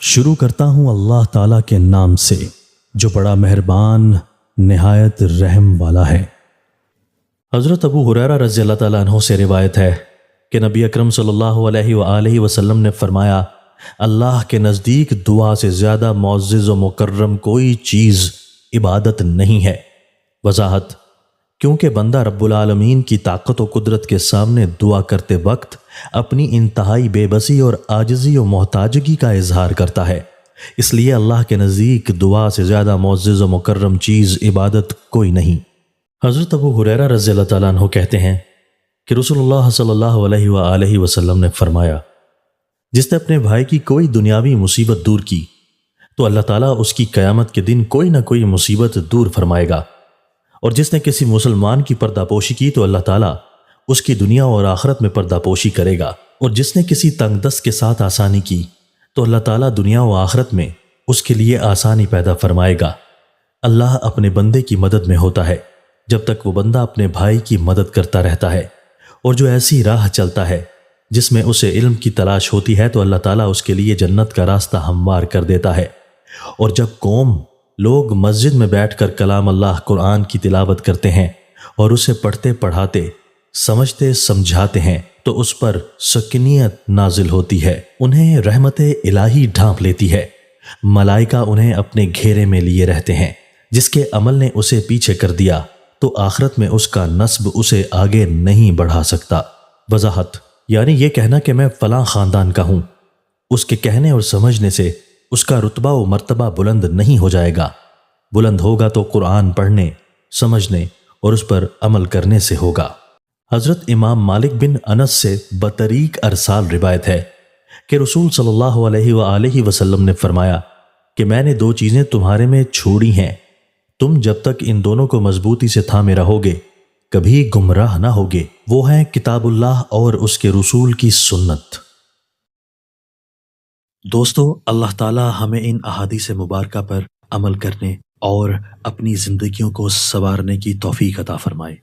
شروع کرتا ہوں اللہ تعالیٰ کے نام سے جو بڑا مہربان نہایت رحم والا ہے۔ حضرت ابو ہریرہ رضی اللہ تعالیٰ عنہ سے روایت ہے کہ نبی اکرم صلی اللہ علیہ وآلہ وسلم نے فرمایا، اللہ کے نزدیک دعا سے زیادہ معزز و مکرم کوئی چیز عبادت نہیں ہے۔ وضاحت: کیونکہ بندہ رب العالمین کی طاقت و قدرت کے سامنے دعا کرتے وقت اپنی انتہائی بے بسی اور عاجزی و محتاجگی کا اظہار کرتا ہے، اس لیے اللہ کے نزدیک دعا سے زیادہ معزز و مکرم چیز عبادت کوئی نہیں۔ حضرت ابو ہریرہ رضی اللہ تعالیٰ عنہ کہتے ہیں کہ رسول اللہ صلی اللہ علیہ وآلہ وسلم نے فرمایا، جس نے اپنے بھائی کی کوئی دنیاوی مصیبت دور کی تو اللہ تعالیٰ اس کی قیامت کے دن کوئی نہ کوئی مصیبت دور فرمائے گا، اور جس نے کسی مسلمان کی پردہ پوشی کی تو اللہ تعالیٰ اس کی دنیا اور آخرت میں پردہ پوشی کرے گا، اور جس نے کسی تنگ دست کے ساتھ آسانی کی تو اللہ تعالیٰ دنیا و آخرت میں اس کے لیے آسانی پیدا فرمائے گا۔ اللہ اپنے بندے کی مدد میں ہوتا ہے جب تک وہ بندہ اپنے بھائی کی مدد کرتا رہتا ہے، اور جو ایسی راہ چلتا ہے جس میں اسے علم کی تلاش ہوتی ہے تو اللہ تعالیٰ اس کے لیے جنت کا راستہ ہموار کر دیتا ہے۔ اور جب قوم لوگ مسجد میں بیٹھ کر کلام اللہ قرآن کی تلاوت کرتے ہیں اور اسے پڑھتے پڑھاتے سمجھتے سمجھاتے ہیں تو اس پر سکینت نازل ہوتی ہے، انہیں رحمت الہی ڈھانپ لیتی ہے، ملائکہ انہیں اپنے گھیرے میں لیے رہتے ہیں۔ جس کے عمل نے اسے پیچھے کر دیا تو آخرت میں اس کا نسب اسے آگے نہیں بڑھا سکتا۔ وضاحت: یعنی یہ کہنا کہ میں فلاں خاندان کا ہوں، اس کے کہنے اور سمجھنے سے اس کا رتبہ و مرتبہ بلند نہیں ہو جائے گا، بلند ہوگا تو قرآن پڑھنے، سمجھنے اور اس پر عمل کرنے سے ہوگا۔ حضرت امام مالک بن انس سے بطریق ارسال روایت ہے کہ رسول صلی اللہ علیہ وآلہ وسلم نے فرمایا کہ میں نے دو چیزیں تمہارے میں چھوڑی ہیں، تم جب تک ان دونوں کو مضبوطی سے تھامے رہو گے کبھی گمراہ نہ ہوگے، وہ ہیں کتاب اللہ اور اس کے رسول کی سنت۔ دوستو، اللہ تعالی ہمیں ان احادیث مبارکہ پر عمل کرنے اور اپنی زندگیوں کو سنوارنے کی توفیق عطا فرمائے۔